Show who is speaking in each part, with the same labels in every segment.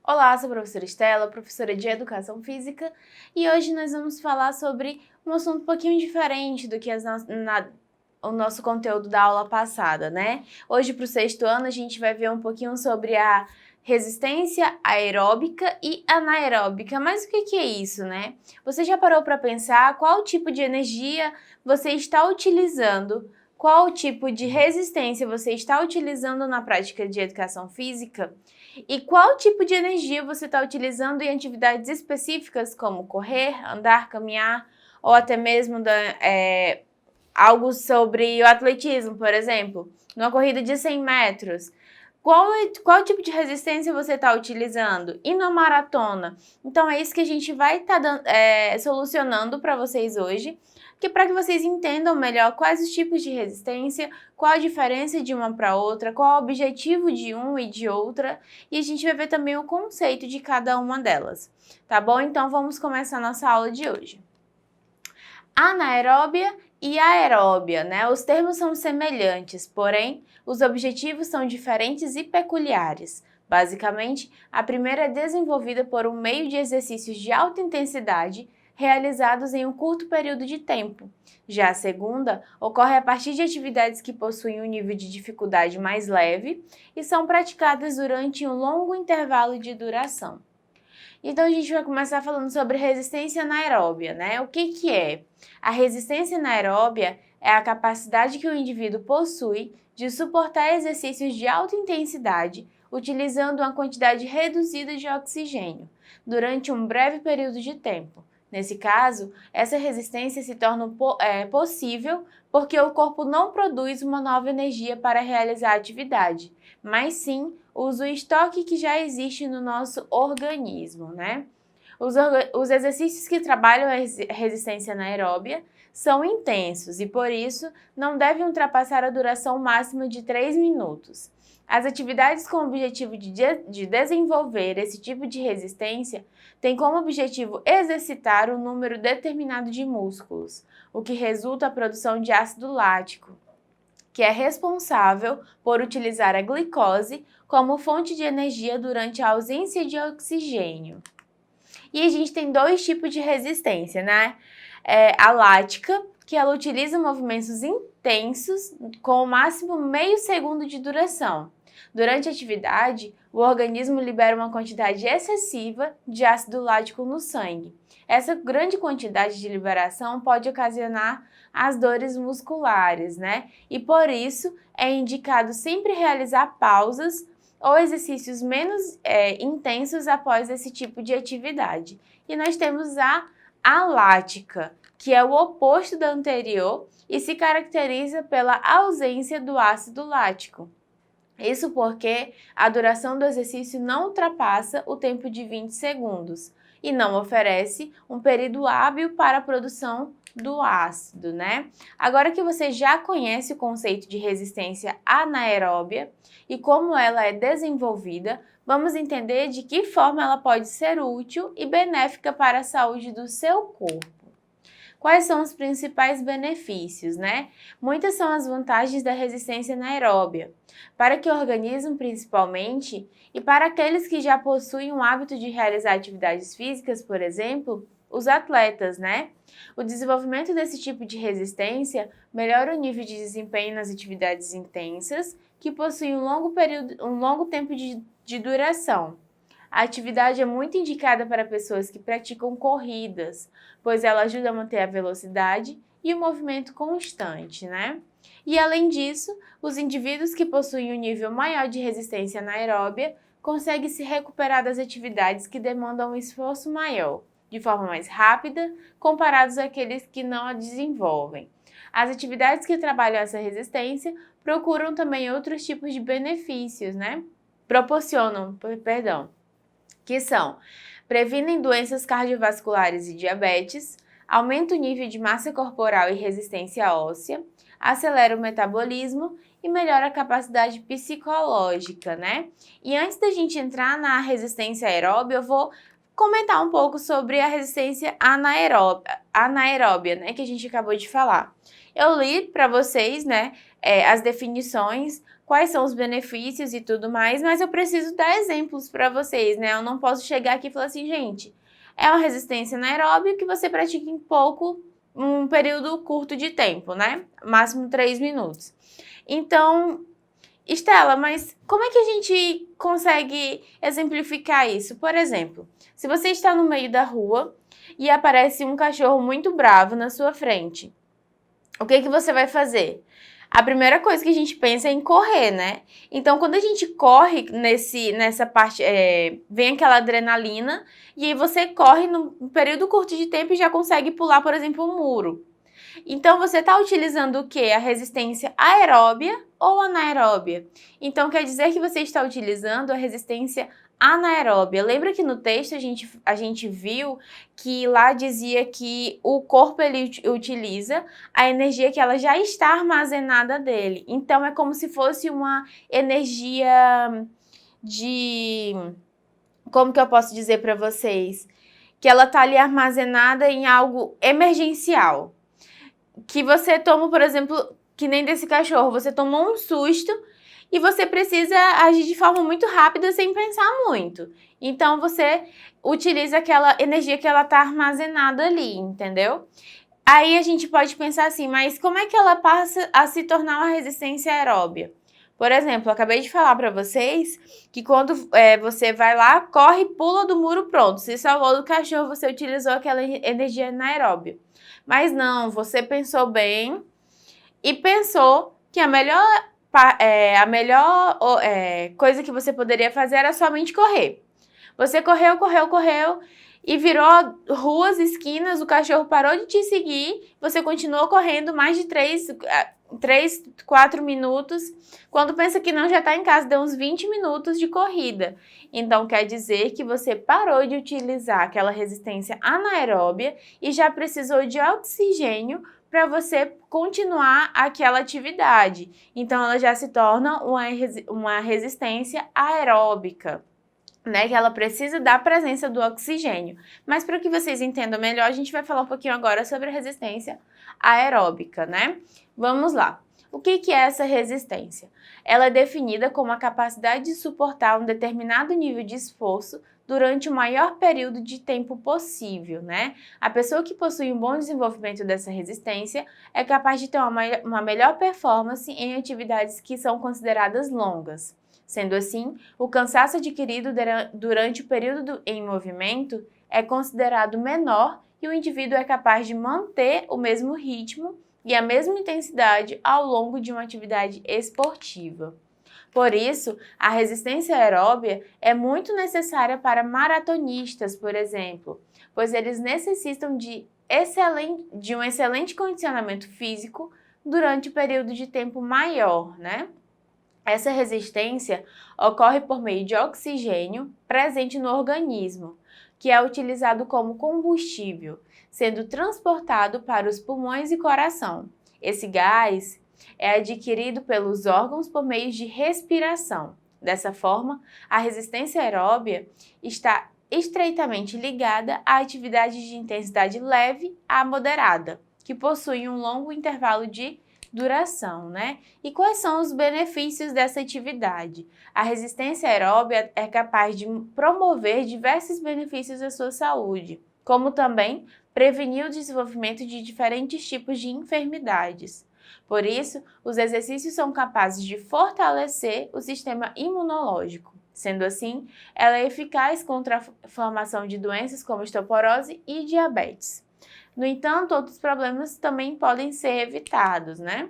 Speaker 1: Olá, sou a professora Estela, professora de Educação Física, e hoje nós vamos falar sobre um assunto um pouquinho diferente do que o nosso conteúdo da aula passada, né? Hoje, para o sexto ano, a gente vai ver um pouquinho sobre a resistência aeróbica e anaeróbica. Mas o que é isso, né? Você já parou para pensar qual tipo de energia você está utilizando? Qual tipo de resistência você está utilizando na prática de educação física? E qual tipo de energia você está utilizando em atividades específicas, como correr, andar, caminhar, ou até mesmo algo sobre o atletismo, por exemplo, numa corrida de 100 metros. Qual tipo de resistência você está utilizando? E na maratona? Então é isso que a gente vai estar solucionando para vocês hoje, que para que vocês entendam melhor quais os tipos de resistência, qual a diferença de uma para outra, qual o objetivo de um e de outra, e a gente vai ver também o conceito de cada uma delas, tá bom? Então vamos começar a nossa aula de hoje. Anaeróbia e aeróbia, né? Os termos são semelhantes, porém, os objetivos são diferentes e peculiares. Basicamente, a primeira é desenvolvida por um meio de exercícios de alta intensidade realizados em um curto período de tempo. Já a segunda ocorre a partir de atividades que possuem um nível de dificuldade mais leve e são praticadas durante um longo intervalo de duração. Então, a gente vai começar falando sobre resistência anaeróbia, né? O que é? A resistência anaeróbia é a capacidade que o indivíduo possui de suportar exercícios de alta intensidade utilizando uma quantidade reduzida de oxigênio durante um breve período de tempo. Nesse caso, essa resistência se torna possível porque o corpo não produz uma nova energia para realizar a atividade, mas sim usa o estoque que já existe no nosso organismo, né? Os exercícios que trabalham a resistência anaeróbia são intensos e, por isso, não devem ultrapassar a duração máxima de 3 minutos. As atividades com o objetivo de desenvolver esse tipo de resistência têm como objetivo exercitar um número determinado de músculos, o que resulta a produção de ácido lático, que é responsável por utilizar a glicose como fonte de energia durante a ausência de oxigênio. E a gente tem dois tipos de resistência, né? A lática, que ela utiliza movimentos intensos com o máximo meio segundo de duração. Durante a atividade, o organismo libera uma quantidade excessiva de ácido lático no sangue. Essa grande quantidade de liberação pode ocasionar as dores musculares, né? E por isso é indicado sempre realizar pausas ou exercícios menos intensos após esse tipo de atividade. E nós temos a alática, que é o oposto da anterior e se caracteriza pela ausência do ácido lático. Isso porque a duração do exercício não ultrapassa o tempo de 20 segundos e não oferece um período hábil para a produção do ácido, né? Agora que você já conhece o conceito de resistência anaeróbia e como ela é desenvolvida, vamos entender de que forma ela pode ser útil e benéfica para a saúde do seu corpo. Quais são os principais benefícios, né? Muitas são as vantagens da resistência anaeróbia, para que o organismo principalmente, e para aqueles que já possuem um hábito de realizar atividades físicas, por exemplo, os atletas, né? O desenvolvimento desse tipo de resistência melhora o nível de desempenho nas atividades intensas, que possuem um longo tempo de duração. A atividade é muito indicada para pessoas que praticam corridas, pois ela ajuda a manter a velocidade e o movimento constante, né? E além disso, os indivíduos que possuem um nível maior de resistência anaeróbia conseguem se recuperar das atividades que demandam um esforço maior, de forma mais rápida, comparados àqueles que não a desenvolvem. As atividades que trabalham essa resistência procuram também outros tipos de benefícios, né? Que são: previnem doenças cardiovasculares e diabetes, aumenta o nível de massa corporal e resistência óssea, acelera o metabolismo e melhora a capacidade psicológica, né? E antes da gente entrar na resistência aeróbia, eu vou comentar um pouco sobre a resistência anaeróbia, né, que a gente acabou de falar. Eu li para vocês, né, as definições quais são os benefícios e tudo mais, mas eu preciso dar exemplos para vocês, né? Eu não posso chegar aqui e falar assim, gente, é uma resistência anaeróbica que você pratica em um período curto de tempo, né? Máximo 3 minutos. Então, Estela, mas como é que a gente consegue exemplificar isso? Por exemplo, se você está no meio da rua e aparece um cachorro muito bravo na sua frente, o que você vai fazer? A primeira coisa que a gente pensa é em correr, né? Então, quando a gente corre nessa parte, vem aquela adrenalina e aí você corre num período curto de tempo e já consegue pular, por exemplo, um muro. Então, você está utilizando o quê? A resistência aeróbia ou anaeróbia? Então, quer dizer que você está utilizando a resistência anaeróbia. Lembra que no texto a gente viu que lá dizia que o corpo ele utiliza a energia que ela já está armazenada dele. Então, é como se fosse uma energia de... Como que eu posso dizer para vocês? Que ela está ali armazenada em algo emergencial. Que você toma, por exemplo, que nem desse cachorro, você tomou um susto e você precisa agir de forma muito rápida sem pensar muito. Então, você utiliza aquela energia que ela está armazenada ali, entendeu? Aí a gente pode pensar assim, mas como é que ela passa a se tornar uma resistência aeróbia? Por exemplo, eu acabei de falar para vocês que quando você vai lá, corre e pula do muro, pronto. Se salvou do cachorro, você utilizou aquela energia anaeróbia. Mas não, você pensou bem e pensou que a melhor coisa que você poderia fazer era somente correr. Você correu e virou ruas, esquinas, o cachorro parou de te seguir, você continuou correndo mais de 3, 4 minutos. Quando pensa que não, já está em casa, deu uns 20 minutos de corrida. Então, quer dizer que você parou de utilizar aquela resistência anaeróbia e já precisou de oxigênio para você continuar aquela atividade. Então, ela já se torna uma resistência aeróbica, né, que ela precisa da presença do oxigênio. Mas para que vocês entendam melhor, a gente vai falar um pouquinho agora sobre a resistência aeróbica, né? Vamos lá. O que é essa resistência? Ela é definida como a capacidade de suportar um determinado nível de esforço durante o maior período de tempo possível, né? A pessoa que possui um bom desenvolvimento dessa resistência é capaz de ter uma melhor performance em atividades que são consideradas longas. Sendo assim, o cansaço adquirido durante o período em movimento é considerado menor e o indivíduo é capaz de manter o mesmo ritmo e a mesma intensidade ao longo de uma atividade esportiva. Por isso, a resistência aeróbia é muito necessária para maratonistas, por exemplo, pois eles necessitam de um excelente condicionamento físico durante o período de tempo maior, né? Essa resistência ocorre por meio de oxigênio presente no organismo, que é utilizado como combustível, sendo transportado para os pulmões e coração. Esse gás é adquirido pelos órgãos por meio de respiração. Dessa forma, a resistência aeróbia está estreitamente ligada a atividades de intensidade leve a moderada, que possuem um longo intervalo de duração, né? E quais são os benefícios dessa atividade? A resistência aeróbia é capaz de promover diversos benefícios à sua saúde, como também prevenir o desenvolvimento de diferentes tipos de enfermidades. Por isso, os exercícios são capazes de fortalecer o sistema imunológico. Sendo assim, ela é eficaz contra a formação de doenças como osteoporose e diabetes. No entanto, outros problemas também podem ser evitados, né?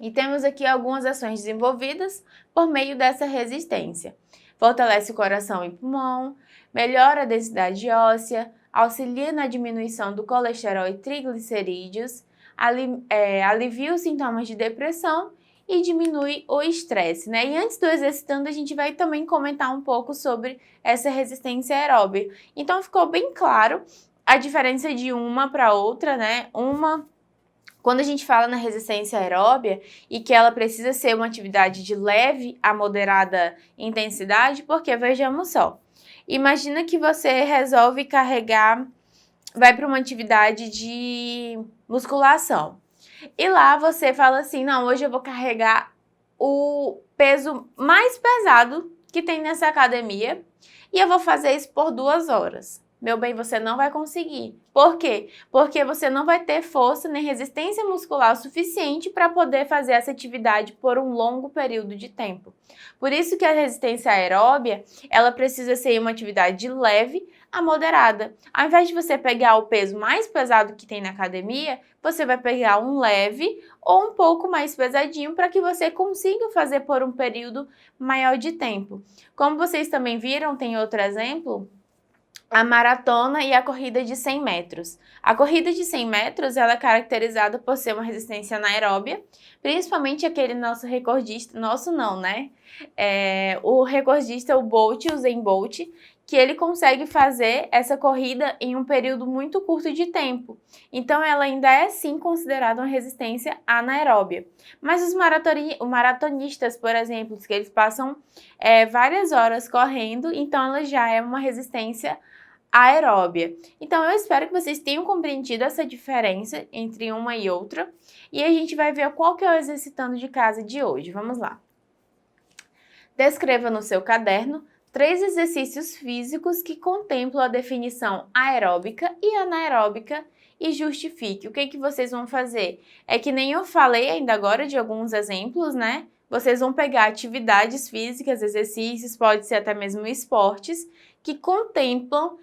Speaker 1: E temos aqui algumas ações desenvolvidas por meio dessa resistência. Fortalece o coração e pulmão, melhora a densidade óssea, auxilia na diminuição do colesterol e triglicerídeos, alivia os sintomas de depressão e diminui o estresse, né? E antes do exercitando, a gente vai também comentar um pouco sobre essa resistência aeróbica. Então, ficou bem claro a diferença de uma para outra, né? Quando a gente fala na resistência aeróbia e que ela precisa ser uma atividade de leve a moderada intensidade, porque vejamos só, imagina que você resolve vai para uma atividade de musculação. E lá você fala assim, não, hoje eu vou carregar o peso mais pesado que tem nessa academia e eu vou fazer isso por 2 horas. Meu bem, você não vai conseguir. Por quê? Porque você não vai ter força nem resistência muscular suficiente para poder fazer essa atividade por um longo período de tempo. Por isso que a resistência aeróbia, ela precisa ser uma atividade leve a moderada. Ao invés de você pegar o peso mais pesado que tem na academia, você vai pegar um leve ou um pouco mais pesadinho para que você consiga fazer por um período maior de tempo. Como vocês também viram, tem outro exemplo, a maratona e a corrida de 100 metros. A corrida de 100 metros ela é caracterizada por ser uma resistência anaeróbia, principalmente aquele nosso recordista, nosso não, né? O recordista, o Usain Bolt, que ele consegue fazer essa corrida em um período muito curto de tempo. Então, ela ainda é sim considerada uma resistência anaeróbia. Mas os maratonistas, por exemplo, que eles passam várias horas correndo, então ela já é uma resistência aeróbia. Então, eu espero que vocês tenham compreendido essa diferença entre uma e outra. E a gente vai ver qual que é o exercitando de casa de hoje. Vamos lá. Descreva no seu caderno 3 exercícios físicos que contemplam a definição aeróbica e anaeróbica e justifique. O que vocês vão fazer? É que nem eu falei ainda agora de alguns exemplos, né? Vocês vão pegar atividades físicas, exercícios, pode ser até mesmo esportes, que contemplam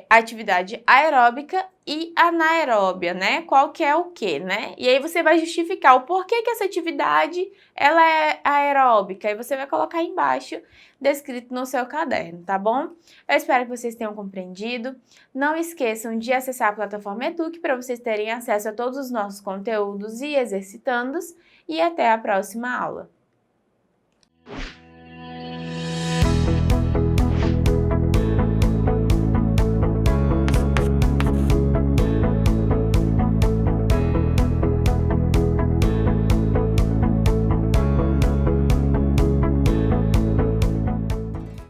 Speaker 1: atividade aeróbica e anaeróbia, né? Qual que é o que, né? E aí você vai justificar o porquê que essa atividade ela é aeróbica e você vai colocar aí embaixo descrito no seu caderno, tá bom? Eu espero que vocês tenham compreendido. Não esqueçam de acessar a plataforma Eduque para vocês terem acesso a todos os nossos conteúdos e exercitandos e até a próxima aula.